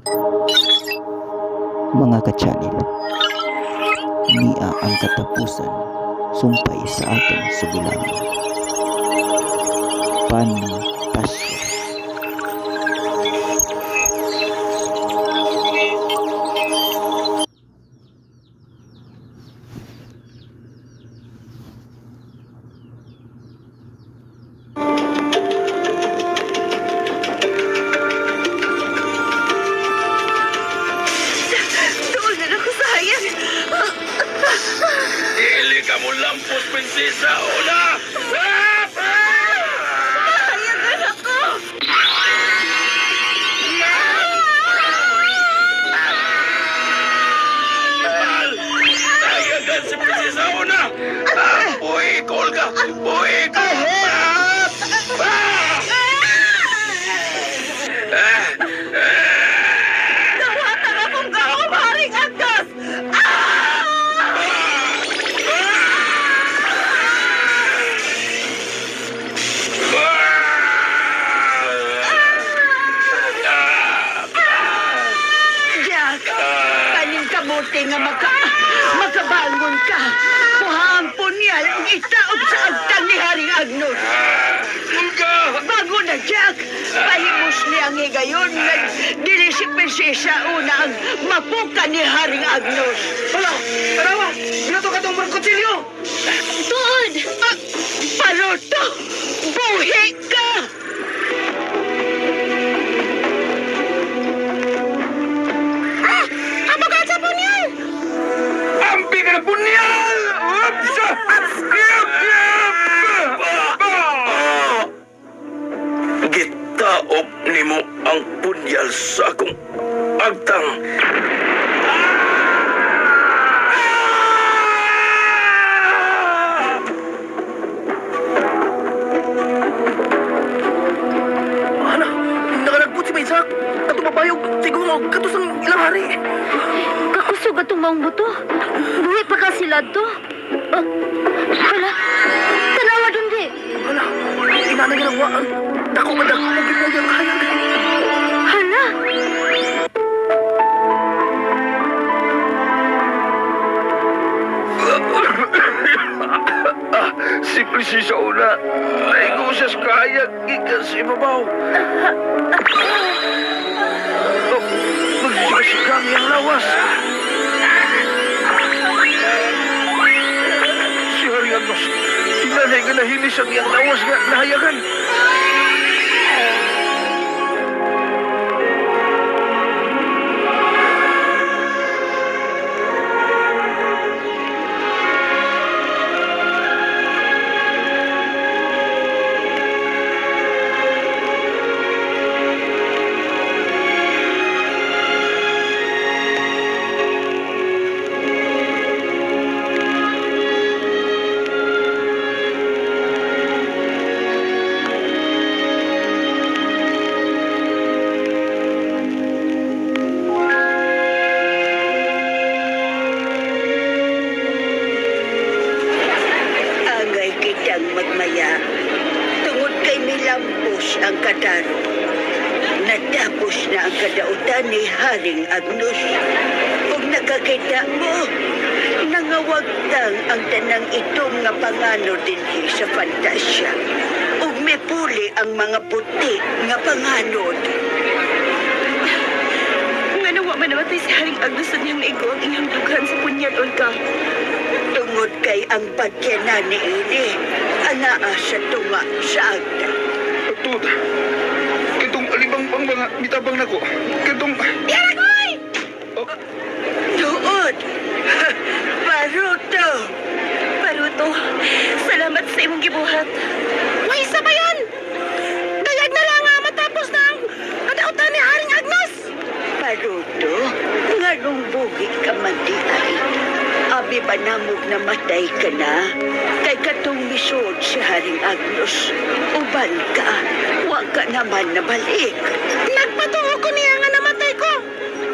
Mga ka-channel, niya ang katapusan, sumpay sa atong sugulangan. Pantasya. Doon na ako sayang. Dili ka mo lampos, prinsesa! Una! Sayang na ako. Mahal! Tayagan si prinsesa Una! Buhikol ka! Buhikol! Nawatan akong kaumaring agos. Jack, kaning kamuti nga makabangon ka. Muhampon niya ang itaog sa agtang ni Haring Agnos. Bago na, Jack! Pahimos niya ang higayon na dili si Prinsesa Una ang mapuka ni Haring Agnos. Hala! Tarawa! Binato ka itong barkotsilyo! Tuod! Paluto! Buhi ka! Abogad sa punyal! Ampi ka na punyal! Oops! Gitaop ni mo ang punyal sa akong agtang. Ana, nakalagpot si Maysak. At mabayog, siguro katos ang ilang hari. Kakusog at maong buto. Buhi pa ka sila to. Hala, tanawa dun di. Hala, inanay lang wa ang dako nga dako mo gipuyang hayag. Hala, Si Prinsesa Una, naigo siya sa kahayag, ikan sa ibabaw. Magsisigang yung lawas. Si Haring Agnos, nanay nga nahilis ang iyang lawas nga nahayagan. agay kitang magmaya. Tungod kay milampos ang kadaro. Natapos na ang kadautan ni Haring Agnos. Kung nakakita mo, nangawagtang ang tanang itong nga pangano dinhi sa fantasya. Ug mipuli ang mga puti nga panganod. Nga nawa man namatay si Haring Agnos sa niyang igo ang iyang dughan sa punyal ka. Tungod kay ang patyana ni Ili, anaa sa tunga sa agda. Tut, kitong alibang mga mitabang nako. Kitong... Yaragoy! Tuod! Paruto! Paruto, salamat sa imong gibuhat. May isa ba yan? Dayag na lang nga matapos na ang kadautan ni Haring Agnos! Paruto, nga nung bugi ka man di ay. Abi ba namog na matay ka na? Kay katong misod si Haring Agnos. Uban ka, wa ka naman nabalik. Nagpatuo ko niya nga namatay ko.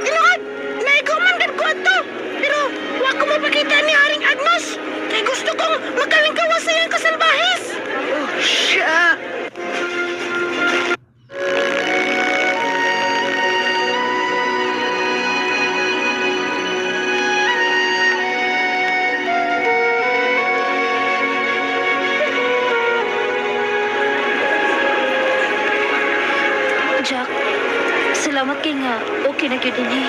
Inuod, naikumandan ko ato. Pero wa ko mapakita ni Haring Agnos. Kay gusto kong makalingkawas sa iyang kasalbahis. Oh, siya. Salamat kay nga okay na gyud dinhi.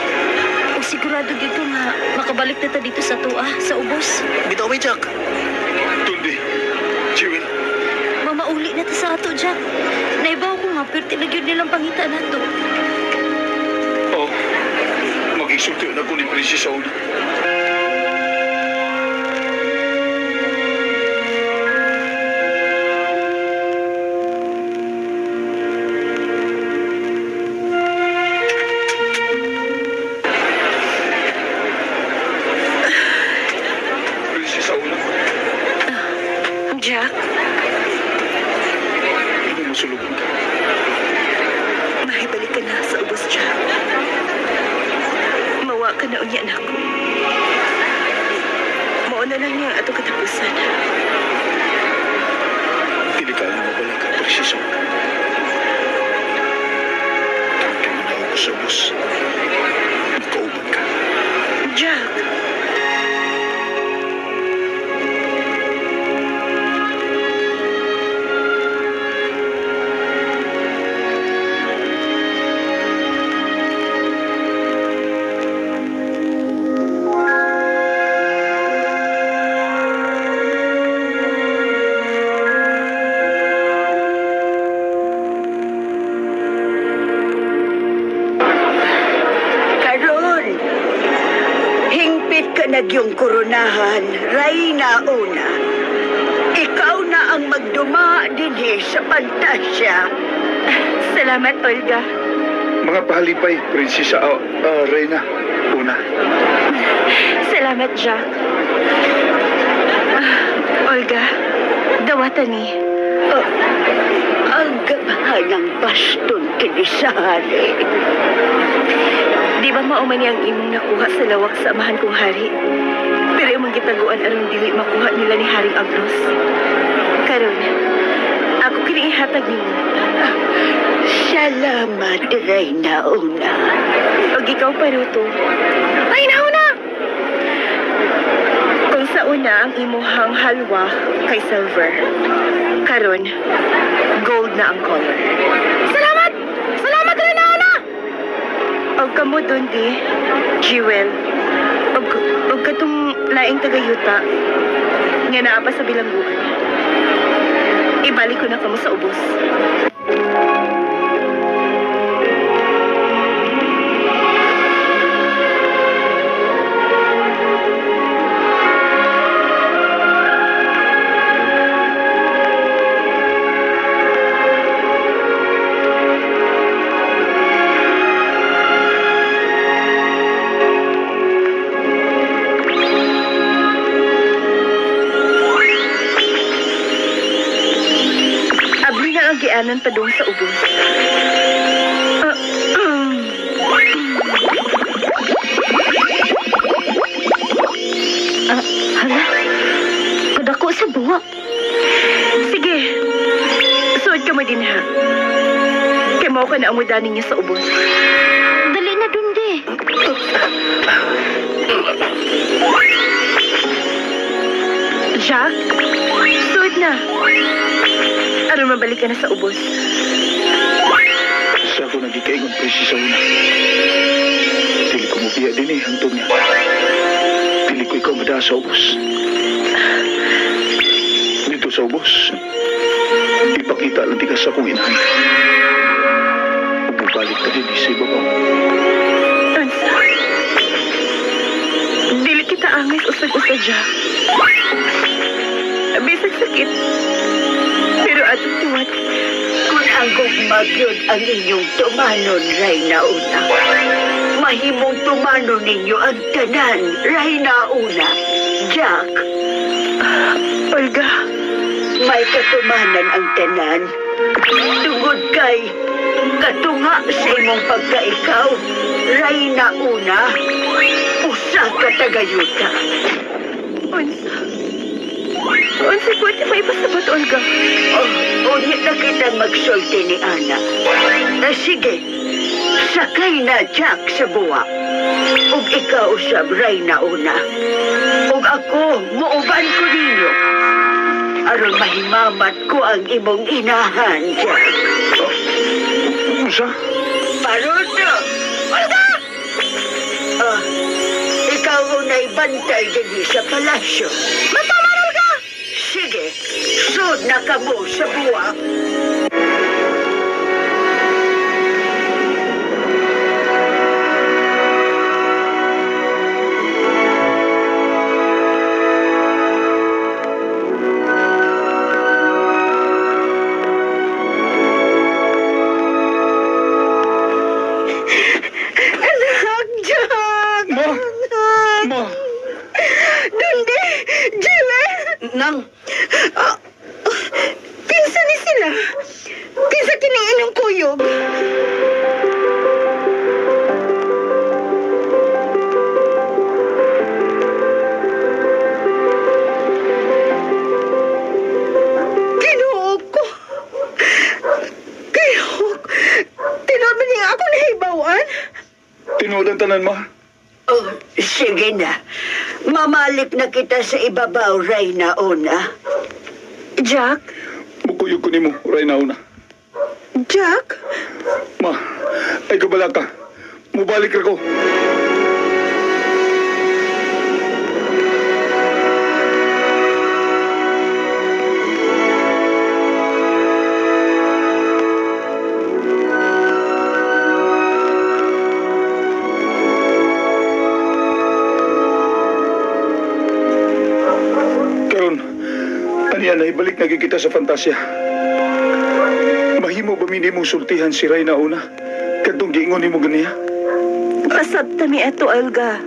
Ug sigurado gyud ko nga makabalik na ta dito sa tuwa sa ubos. Bitaw may Jack. Tundi, Jewel, Mamauli na ta sa ato, Jack. Naibaw ko nga perti na gyud nilang pangita nato. oh, mag-isulti na ko ni Princess Auna. Princess Auna, Jack, ano masulugan ka? mahibalik ka na sa ubos, Jack. Mawa ka na unya na ako. Mao na lang niya ato katapusan. Dili ka lang mabala ka, Princess Auna. Kaya manaw ko sa bus. Makauban ka. Jack, Karon, hingpit ka na gyung koronahan, Reyna Una. Ikaw na ang magduma dinhi sa pantasya. salamat, Olga. Mga pahalipay, Prinsesa Reyna Una. Salamat, Jack. Olga, dawatan ni. Oh, ang gabahan ng baston kinisari. Di ba mauman ang imong nakuha sa lawak sa amahan kong hari? Pero imong gitaguan aron dili makuha nila ni Haring Agnos. Karon, ako kini ihatag nimo. Salamat, Reyna Una. Og ikaw paruto. Ay, nauna! Kung sa una ang imuhang halwa kay silver, karon gold na ang color. Salamat! Salamat rin, nauna! Og kamo dun di, Jewel. Og katong laing tagayuta nga naa pa sa bilangguan. Ibalik ko na kamo sa ubos. Abli na ang gianan pa doon sa ubos. Hala? Kadako sa buwak. Sige. Suod ka mo din, ha? Kaya mo ka na amudanin niya sa ubos. Dali na dun, di. Jack? Suod na. Aron mabalik ka na sa ubos. Sa ako nagikaingon, Prinsesa Una. Dili ko mubiya din hangtod niya. Dili ko ikaw madaha sa ubos. Dito sa ubos, ipakita lang di ka sa akong inahan. Bubalik ka din sa ibabaw. Ansa? Dili kita angay usag-usag, Jack. Bisag sakit. Pero atong tuwat. Kung ang gugmagyod ang inyong tumanon, Reyna Una. Mahimong tumanon ninyo ang tanan, Reyna Una. Jack, Olga, may katumanan ang tanan. Tungod kay katunga sa imong pagkaikaw, Reyna Una. Usa ka tagayuta. unsa? Unsa ko iti may pasabot, Olga? Oh, unyit na kitang magsulti ni Ana. Sige, sakay na Jack sa buwa. Ug ikaw sa Reyna Una. Ug ako, muuban ko ninyo. Aron mahimamat ko ang imong inahan, Jack. Usa? Paruto! magbantay din sa palasyo. Matamaral ka! Sige, sud na ka mo sa buwak. Anak, Jack! Ma! Ma! Dundi! Jimmy! Nang, Pinsa ni sila. Pinsa kiniin ng kuyog. Kinuog ko. Kinuog. Tinod man niya ako nahibawan. Tinuod ang tanan, ma. Oh, sige na. Mamalik na kita sa ibabaw, Reyna Una. Jack? Mukuyog ko ni mo, Reyna Una. Jack? Ma, ay kabala ka. Mubalik ra ko. Karon, aniya na ibalik na kita sa fantasya. Mahimo ba mini mong sultihan si Reyna Una? Kadtong giingon nimo ganiya? Kasabta mi eto, Olga.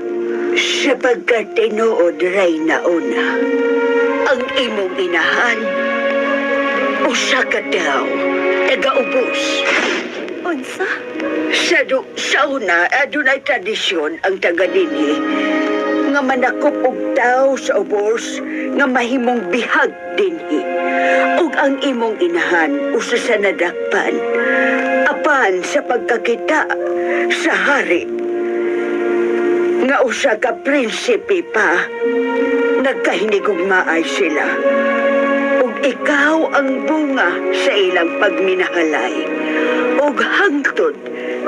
Sapagkat tinuod, Reyna Una, ang imong inahan, usa ka daw, taga-ubos. Unsa? Sa una, adunay tradisyon ang taga-dinhi nga manakop og tao sa ubos nga mahimong bihag dinhi. Ug ang imong inahan usa sa nadakpan apan sa pagkakita sa hari nga usa ka prinsipe pa nagkahinigugmaay sila. Ug ikaw ang bunga sa ilang pagminahalay. Ug hangtod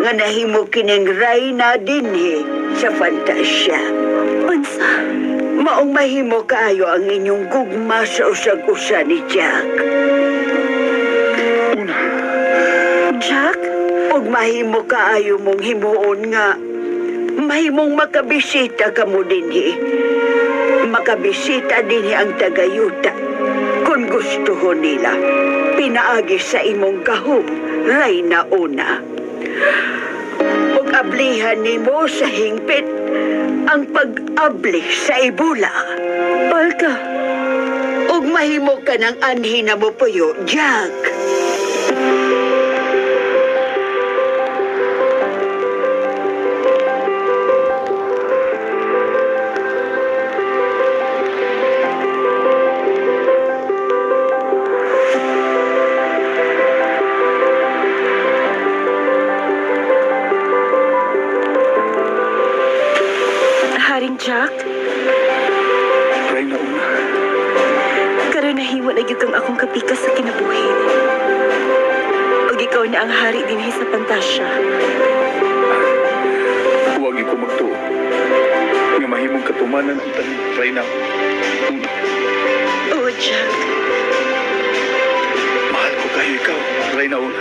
nga nahimo kining Reyna dinhi sa fantasya. Unsa? Maong mahimo kaayo ang inyong gugma sa usag-usa ni Jack. Una, Jack? Ug mahimo kaayo mong himuon nga mahimong makabisita ka mo dinhi. Makabisita dinhi ang tagayuta kung gustuhon nila. Pinaagi sa imong gahom, Reyna Una. Ug ablihan nimo sa hingpit ang pag-abli sa ibula. Olga? Ug mahimo ka ng anhi na mo puyo, Jack. Haring Jack? Reyna Una. Karon nahimo na gyud kang akong kapikas sa kinabuhi. Ug ikaw na ang hari dinhi sa pantasya. Huwag ko magtuo. Nga mahimong katumanan ang tanin, Reyna Una. Oo, Jack. Mahal ko kayo ikaw, Reyna Una.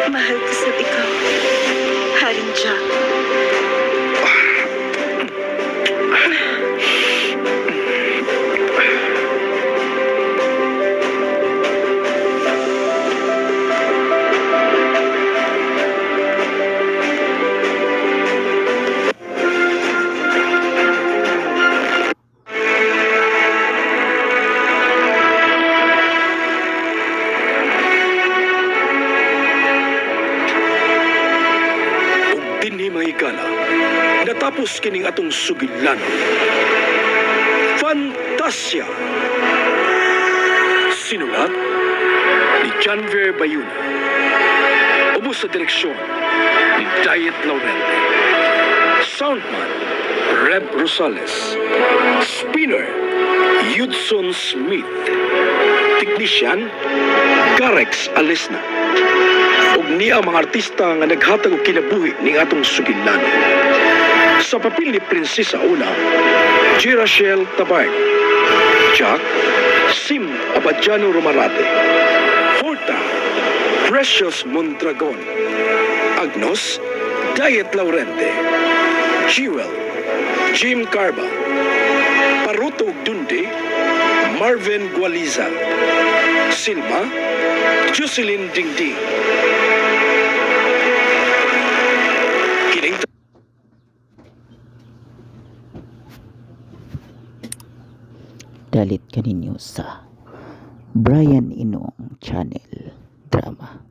Mahal ko sa ikaw. Haring Jack. Dinhi mahigala, natapos kining atong sugilan. Fantasya! Sinulat ni Janvier Bayuna. Ubos sa direksyon ni Diet Laurel. Soundman, Reb Rosales. Spinner, Hudson Smith. Technician, Carex Alesna. Ug niya mga artista nga naghatag og kinabuhi ning atong sugilanon. Sa papel ni Prinsesa Una, G. Rachel Tabarno. Jack, Sim Abadjano Romarate. Horta, Precious Mondragon. Agnos, Diet Laurente. Jewel, Jim Carba. Paruto Dundi, Marvin Gualiza. Silma, Jocelyn Dingding. Kining Dalit kaninyo sa Brian Inong Channel Drama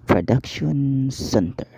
Production Center.